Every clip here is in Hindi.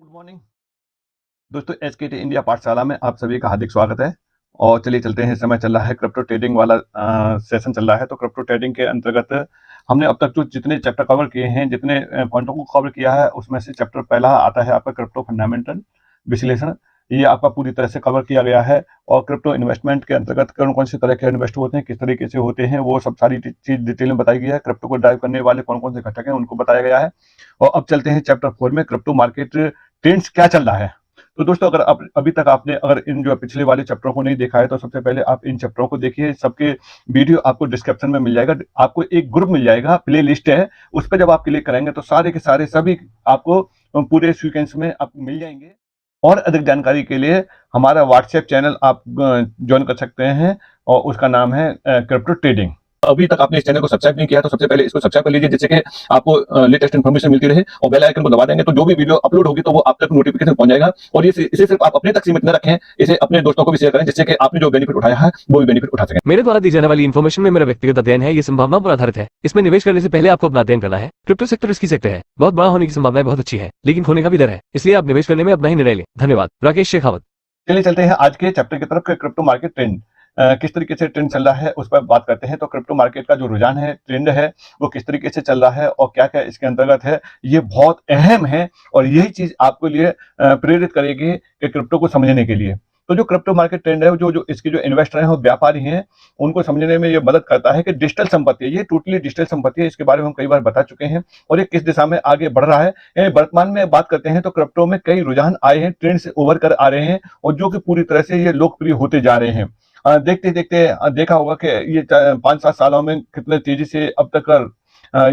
गुड मॉर्निंग दोस्तों, एसकेटी इंडिया पाठशाला में आप सभी का हार्दिक स्वागत है। और चलिए चलते हैं। इस समय चल रहा है क्रिप्टो ट्रेडिंग वाला सेशन चल रहा है। तो क्रिप्टो ट्रेडिंग के अंतर्गत हमने अब तक जो जितने चैप्टर कवर किए हैं, जितने पॉइंटों को कवर किया है, उसमें से चैप्टर पहला आता है आपका क्रिप्टो फंडामेंटल विश्लेषण। ये आपका पूरी तरह से कवर किया गया है। और क्रिप्टो इन्वेस्टमेंट के अंतर्गत कौन कौन से तरह के इन्वेस्ट होते हैं, किस तरीके से होते हैं, वो सब सारी चीज डिटेल में बताई गई है। क्रिप्टो को ड्राइव करने वाले कौन कौन से घटक हैं, उनको बताया गया है। और अब चलते हैं चैप्टर 4 में, क्रिप्टो मार्केट ट्रेंड्स क्या चल रहा है। तो दोस्तों, अगर आप अभी तक आपने अगर इन जो पिछले वाले चैप्टरों को नहीं देखा है, तो सबसे पहले आप इन चैप्टरों को देखिए। सबके वीडियो आपको डिस्क्रिप्शन में मिल जाएगा। आपको एक ग्रुप मिल जाएगा, प्ले लिस्ट है, उस पर जब आप क्लिक करेंगे तो सारे के सारे सभी आपको पूरे सीक्वेंस में आपको मिल जाएंगे। और अधिक जानकारी के लिए हमारा व्हाट्सएप चैनल आप ज्वाइन कर सकते हैं, और उसका नाम है क्रिप्टो ट्रेडिंग। अभी तक आपने इस चैनल को सब्सक्राइब नहीं किया तो सबसे पहले इसको सब्सक्राइब कर लीजिए, जिससे कि आपको लेटेस्ट इन्फॉर्मेशन मिलती रहे। और बेल आइकन को दबा देंगे तो जो भी वीडियो अपलोड होगी तो वो आप तक नोटिफिकेशन पहुंच जाएगा। और ये इसे सिर्फ आप अपने तक सीमित न रखें, इसे अपने दोस्तों को भी शेयर करें, जिससे कि आपने जो बेनिफिट उठाया है वो भी बेनिफिट उठा सकें। मेरे द्वारा दी जाने वाली इन्फॉर्मेशन में मेरा व्यक्तिगत अध्ययन है। ये संभावनाओं पर आधारित है। इसमें निवेश करने से पहले आपको अपना अध्ययन करना है। क्रिप्टो सेक्टर रिस्की सेक्टर है। बहुत बड़ा होने की संभावनाएं बहुत अच्छी है, लेकिन खोने का भी डर है। इसलिए आप निवेश करने में अपना ही निर्णय लें। धन्यवाद। राकेश शेखावत। चलिए चलते हैं आज के चैप्टर की तरफ। क्रिप्टो मार्केट ट्रेंड किस तरीके से ट्रेंड चल रहा है उस पर बात करते हैं। तो क्रिप्टो मार्केट का जो रुझान है, ट्रेंड है, वो किस तरीके से चल रहा है और क्या क्या इसके अंतर्गत है, ये बहुत अहम है। और यही चीज आपके लिए प्रेरित करेगी कि क्रिप्टो को समझने के लिए। तो जो क्रिप्टो मार्केट ट्रेंड है, जो जो इसके जो इन्वेस्टर हैं, वो व्यापारी हैं, उनको समझने में ये मदद करता है कि डिजिटल संपत्ति है, ये टोटली डिजिटल संपत्ति है। इसके बारे में हम कई बार बता चुके हैं। और ये किस दिशा में आगे बढ़ रहा है, यानी वर्तमान में बात करते हैं तो क्रिप्टो में कई रुझान आए हैं, ट्रेंड से उभर कर आ रहे हैं, और जो कि पूरी तरह से ये लोकप्रिय होते जा रहे हैं। देखते देखते देखा होगा कि ये 5-7 सालों में कितने तेजी से अब तक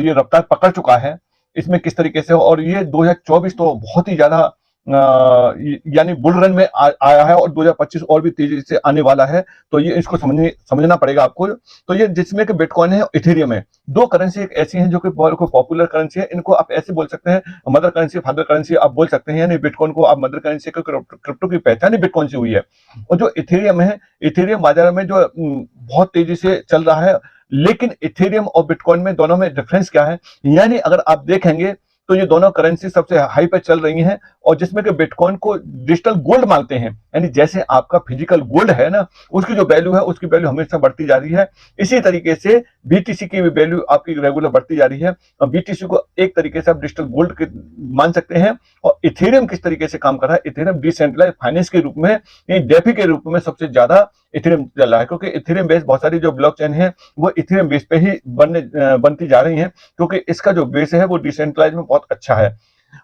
ये रफ्तार पकड़ चुका है। इसमें किस तरीके से, और ये 2024 तो बहुत ही ज्यादा यानी बुल रन में आया है, और 2025 और भी तेजी से आने वाला है। तो ये इसको समझना पड़ेगा आपको। तो ये जिसमें कि बिटकॉइन है, इथेरियम है, दो करेंसी एक ऐसी हैं जो कि बहुत पॉपुलर करेंसी है। इनको आप ऐसे बोल सकते हैं, मदर करेंसी, फादर करेंसी आप बोल सकते हैं। यानी बिटकॉइन को आप मदर करेंसी, क्रिप्टो की पहचान ही बिटकॉइन से हुई है। और जो इथेरियम है, इथेरियम बाजार में जो बहुत तेजी से चल रहा है। लेकिन इथेरियम और बिटकॉइन में दोनों में डिफरेंस क्या है, यानी अगर आप देखेंगे तो ये दोनों करेंसी सबसे हाई पे चल रही हैं। और जिसमें कि बिटकॉइन को डिजिटल गोल्ड मानते हैं, यानी जैसे आपका फिजिकल गोल्ड है ना, उसकी जो वैल्यू है, उसकी वैल्यू हमेशा बढ़ती जा रही है। इसी तरीके से बीटीसी की भी वैल्यू आपकी रेगुलर बढ़ती जा रही है। और बीटीसी को एक तरीके से आप डिजिटल गोल्ड के मान सकते हैं। और इथेरियम किस तरीके से काम कर रहा है, इथेरियम डिसेंट्रलाइज फाइनेंस के रूप में, डेफी के रूप में सबसे ज्यादा इथेरियम चल रहा है। क्योंकि इथेरियम बेस बहुत सारी जो ब्लॉकचेन है वो इथेरियम बेस पे ही बनती जा रही है, क्योंकि इसका जो बेस है वो डिसेंट्रलाइज में बहुत अच्छा है।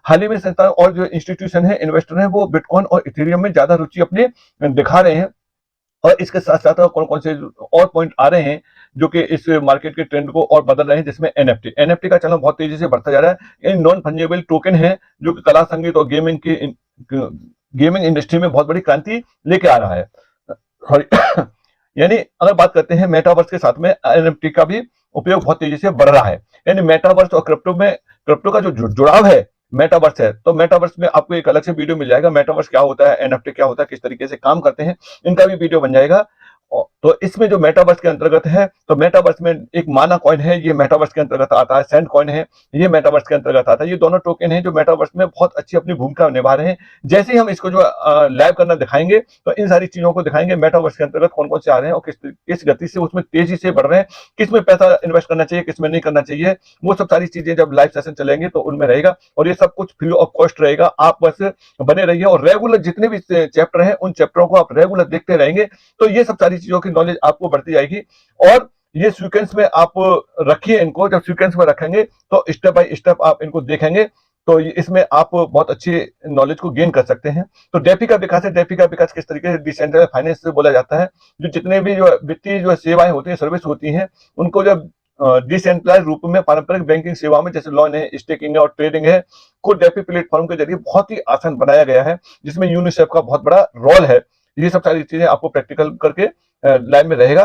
हाल ही में संस्थान और जो इंस्टीट्यूशन है, इन्वेस्टर है, वो बिटकॉइन और इथेरियम में ज्यादा रुचि अपने दिखा रहे हैं। और इसके साथ साथ कौन कौन से और पॉइंट आ रहे हैं जो कि इस मार्केट के ट्रेंड को और बदल रहे हैं, जिसमें एनएफटी का चलन बहुत तेजी से बढ़ता जा रहा है। इन नॉन फंजेबल टोकन है जो कि कला, संगीत और गेमिंग इंडस्ट्री में बहुत बड़ी क्रांति लेके आ रहा है। यानी अगर बात करते हैं मेटावर्स के साथ में, एनएफटी का भी उपयोग बहुत तेजी से बढ़ रहा है। यानी मेटावर्स और क्रिप्टो में, क्रिप्टो का जो जुड़ाव है मेटावर्स है, तो मेटावर्स में आपको एक अलग से वीडियो मिल जाएगा। मेटावर्स क्या होता है, एनएफटी क्या होता है, किस तरीके से काम करते हैं, इनका भी वीडियो बन जाएगा। तो इसमें जो मेटावर्स के अंतर्गत है, तो मेटावर्स में एक माना कॉइन है, ये मेटावर्स के अंतर्गत आता है। सेंड कॉइन है, ये मेटावर्स के अंतर्गत आता है। ये दोनों टोकन हैं जो मेटावर्स में बहुत अच्छी अपनी भूमिका निभा रहे हैं। जैसे ही हम इसको जो लाइव करना दिखाएंगे, तो इन सारी चीजों को दिखाएंगे, मेटावर्स के अंतर्गत कौन कौन से आ रहे हैं और किस गति से उसमें तेजी से बढ़ रहे हैं, किसमें पैसा इन्वेस्ट करना चाहिए, किसमें नहीं करना चाहिए, वो सब सारी चीजें जब लाइव सेशन चलेंगे तो उनमें रहेगा। और ये सब कुछ फ्री ऑफ कॉस्ट रहेगा। आप बस बने रहिए, और रेगुलर जितने भी चैप्टर हैं उन चैप्टरों को आप रेगुलर देखते रहेंगे, तो ये सब सारी चीजों की नॉलेज आपको बढ़ती जाएगी। और ये सीक्वेंस में आप रखिए इनको। जब सीक्वेंस में रखेंगे तो स्टेप बाय स्टेप आप इनको देखेंगे, तो इसमें आप बहुत अच्छी नॉलेज को गेन कर सकते हैं। तो डेफी का विकास है, डेफी का विकास किस तरीके से, डिसेंट्रलाइज फाइनेंस से बोला जाता है। जो जितने भी जो वित्तीय जो सेवाएं होती हैं, सर्विस होती हैं, उनको जब डिसेंट्रलाइज रूप में पारंपरिक बैंकिंग सेवा में, जैसे लोन है, स्टेकिंग है और ट्रेडिंग है, को डेफी प्लेटफॉर्म के जरिए बहुत ही आसान बनाया गया है, जिसमें यूनिसेफ का बहुत बड़ा रोल है। ये सब सारी चीजें आपको प्रैक्टिकल करके लाइव में रहेगा।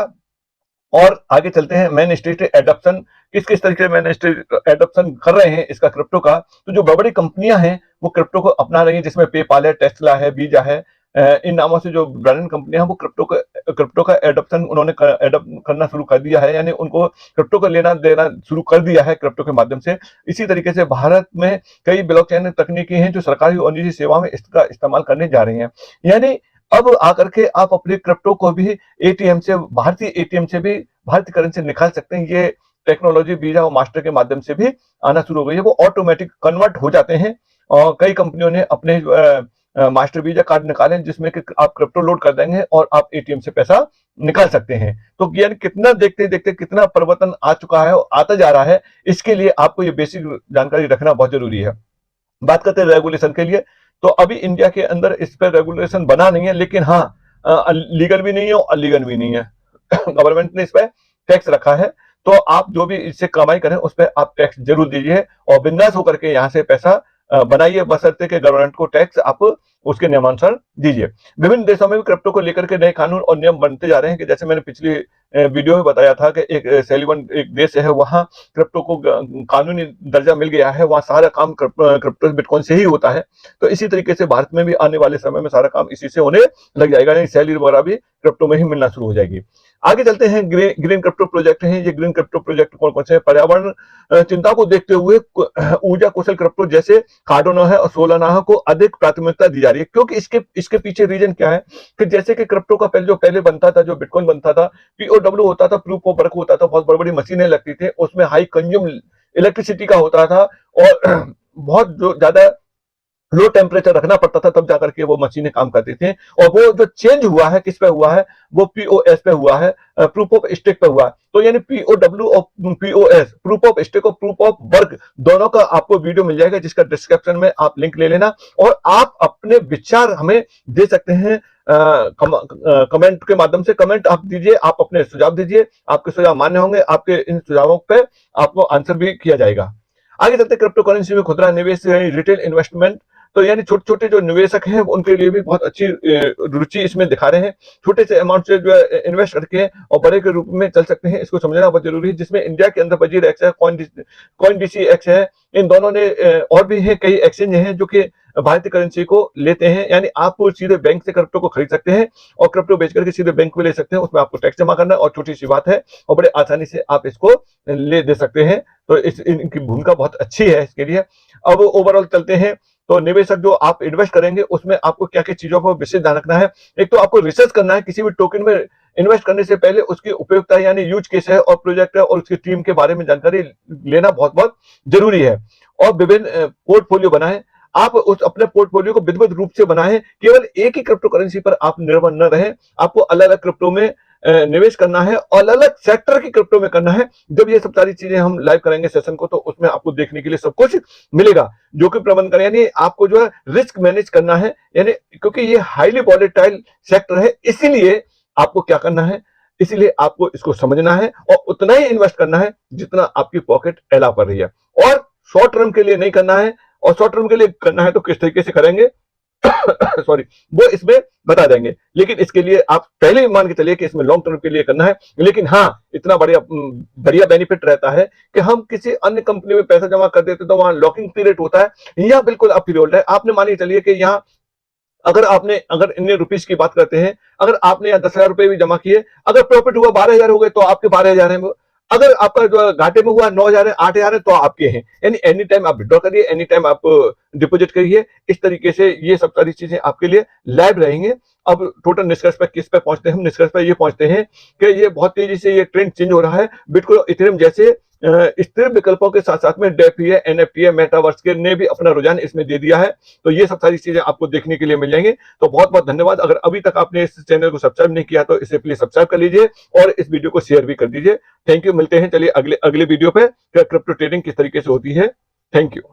और आगे चलते हैं, मेन स्ट्रीट एडॉप्शन, किस किस तरीके से मेन स्ट्रीट एडॉप्शन कर रहे हैं इसका क्रिप्टो का। तो जो बड़ी बड़ी कंपनियां हैं वो क्रिप्टो को अपना रही हैं, जिसमें पेपाल है, टेस्ला है, वीजा है, इन नामों से जो ब्रांडेड कंपनियां हैं वो क्रिप्टो का एडॉप्शन उन्होंने एडॉप्ट करना शुरू कर दिया है, यानी उनको क्रिप्टो का लेना देना शुरू कर दिया है क्रिप्टो के माध्यम से। इसी तरीके से भारत में कई ब्लॉकचेन तकनीकी हैं जो सरकारी और निजी सेवा में इसका इस्तेमाल करने जा रही हैं। यानी अब आकर के आप अपने क्रिप्टो को भी एटीएम से, भारतीय एटीएम से भी भारतीय करेंसी निकाल सकते हैं। ये टेक्नोलॉजी वीजा और मास्टर के माध्यम से भी आना शुरू हो गई है, वो ऑटोमेटिक कन्वर्ट हो जाते हैं। और कई कंपनियों ने अपने मास्टर वीजा कार्ड निकाले जिसमें कि आप क्रिप्टो लोड कर देंगे और आप एटीएम से पैसा निकाल सकते हैं। तो यानी कितना देखते देखते कितना परिवर्तन आ चुका है और आता जा रहा है, इसके लिए आपको ये बेसिक जानकारी रखना बहुत जरूरी है। बात करते हैं रेगुलेशन के लिए, तो अभी इंडिया के अंदर इस पर रेगुलेशन बना नहीं है, लेकिन हाँ लीगल भी नहीं है और अलीगल भी नहीं है। गवर्नमेंट ने इस पर टैक्स रखा है, तो आप जो भी इससे कमाई करें उस पर आप टैक्स जरूर दीजिए और बिंदास होकर के यहाँ से पैसा बनाइए, बशर्ते कि गवर्नमेंट को टैक्स आप उसके नियमानुसार दीजिए। विभिन्न देशों में भी क्रिप्टो को लेकर के नए कानून और नियम बनते जा रहे हैं कि जैसे मैंने पिछली वीडियो में बताया था कि एक सेलिवन एक देश है, वहां क्रिप्टो को कानूनी दर्जा मिल गया है, वहां सारा काम क्रिप्टो बिटकॉइन से ही होता है। तो इसी तरीके से भारत में भी आने वाले समय में सारा काम इसी से होने लग जाएगा, यानी सैलरी वगैरह भी क्रिप्टो में ही मिलना शुरू हो जाएगी। आगे चलते हैं, ग्रीन क्रिप्टो प्रोजेक्ट हैं। ये ग्रीन क्रिप्टो प्रोजेक्ट कौन कौन से हैं? पर्यावरण चिंता को देखते हुए ऊर्जा कुशल क्रिप्टो जैसे कार्डोनो है और सोलाना को अधिक प्राथमिकता दी जा रही है, क्योंकि इसके पीछे रीजन क्या है कि जैसे कि क्रिप्टो का पहले बनता था, जो बिटकॉइन बनता था, पीओडब्ल्यू होता था, प्रूफ ऑफ वर्क होता था, बहुत बड़ी बड़ी मशीनें लगती थी, उसमें हाई कंज्यूम इलेक्ट्रिसिटी का होता था और बहुत जो ज्यादा लो टेम्परेचर रखना पड़ता था, तब जाकर के वो मशीनें काम करती थी। और वो जो चेंज हुआ है किस पे हुआ है, वो पीओएस पे हुआ है, प्रूफ ऑफ स्टेक पे हुआ है। तो यानी पीओडब्ल्यू और पीओएस, प्रूफ ऑफ स्टेक और प्रूफ ऑफ वर्क, दोनों का आपको वीडियो मिल जाएगा जिसका डिस्क्रिप्शन में आप लिंक ले लेना और आप अपने विचार हमें दे सकते हैं। कमेंट के माध्यम से कमेंट आप दीजिए, आप अपने सुझाव दीजिए, आपके सुझाव मान्य होंगे, आपके इन सुझावों पे आपको आंसर भी किया जाएगा। आगे चलते क्रिप्टो करेंसी में खुदरा निवेश रिटेल इन्वेस्टमेंट, तो यानी छोटे छोटे जो निवेशक हैं उनके लिए भी बहुत अच्छी रुचि इसमें दिखा रहे हैं। छोटे से अमाउंट से जो है इन्वेस्ट करके और बड़े के रूप में चल सकते हैं, इसको समझना बहुत जरूरी है। जिसमें इंडिया के अंदर वजीर एक्स है, कॉइन डीसी एक्स है, इन दोनों ने और भी है कई एक्सचेंज हैं जो कि भारतीय करेंसी को लेते हैं। यानी आप सीधे बैंक से क्रिप्टो को खरीद सकते हैं और क्रिप्टो बेच करके सीधे बैंक में ले सकते हैं, उसमें आपको टैक्स जमा करना और छोटी सी बात है और बड़े आसानी से आप इसको ले दे सकते हैं। तो इनकी भूमिका बहुत अच्छी है इसके लिए। अब ओवरऑल चलते हैं, तो निवेशक जो आप इन्वेस्ट करेंगे उसमें आपको क्या क्या चीजों पर विशेष ध्यान रखना है। एक तो आपको रिसर्च करना है, किसी भी टोकन में इन्वेस्ट करने से पहले उसकी उपयोगिता यानी यूज केस है और प्रोजेक्ट है और उसकी टीम के बारे में जानकारी लेना बहुत बहुत जरूरी है। और विभिन्न पोर्टफोलियो बनाएं, आप उस अपने पोर्टफोलियो को विधिवत रूप से बनाएं, केवल एक ही क्रिप्टो करेंसी पर आप निर्भर न रहें। आपको अलग अलग क्रिप्टो में निवेश करना है और अलग अलग सेक्टर की क्रिप्टो में करना है। जब ये सब सारी चीजें हम लाइव करेंगे सेशन को, तो उसमें आपको देखने के लिए सब कुछ मिलेगा। जो कि प्रबंध करें, यानी आपको जो है रिस्क मैनेज करना है, यानी क्योंकि ये हाईली वॉलेटाइल सेक्टर है, इसीलिए आपको क्या करना है, इसीलिए आपको इसको समझना है और उतना ही इन्वेस्ट करना है जितना आपकी पॉकेट अलाउ कर रही है। और शॉर्ट टर्म के लिए नहीं करना है, और शॉर्ट टर्म के लिए करना है तो किस तरीके से करेंगे सॉरी, वो इसमें बता देंगे। लेकिन इसके लिए आप पहले ही मान के चलिए कि इसमें लॉन्ग टर्म के लिए करना है। लेकिन हाँ, इतना बढ़िया बेनिफिट रहता है कि हम किसी अन्य कंपनी में पैसा जमा कर देते तो वहां लॉकिंग पीरियड होता है, यहाँ बिल्कुल आप फ्री होल्ड है। आपने मान के चलिए कि यहाँ अगर इतने रुपीस की बात करते हैं, अगर आपने यहाँ 10,000 रुपए भी जमा किए, अगर प्रॉफिट हुआ 12,000 हो गए तो आपके 12,000 है। अगर आपका जो घाटे में हुआ 9,000 है, 8,000 है, तो आपके हैं। यानी एनी टाइम आप विड्रॉ करिए, एनी टाइम आप डिपॉजिट करिए। इस तरीके से ये सब सारी चीजें आपके लिए लाइव रहेंगे। अब टोटल निष्कर्ष पर किस पे पहुंचते हैं हम? निष्कर्ष पर ये पहुंचते हैं कि ये बहुत तेजी से ये ट्रेंड चेंज हो रहा है। बिटकॉइन, इथेरियम जैसे स्थिर विकल्पों के साथ साथ में डेफी है, एनएफटी है, मेटावर्स के ने भी अपना रुझान इसमें दे दिया है। तो ये सब सारी चीजें आपको देखने के लिए मिल जाएंगे। तो बहुत बहुत धन्यवाद। अगर अभी तक आपने इस चैनल को सब्सक्राइब नहीं किया तो इसे प्लीज सब्सक्राइब कर लीजिए और इस वीडियो को शेयर भी कर दीजिए। Thank you. मिलते हैं चलिए अगले वीडियो पे, क्रिप्टो ट्रेडिंग किस तरीके से होती है। Thank you.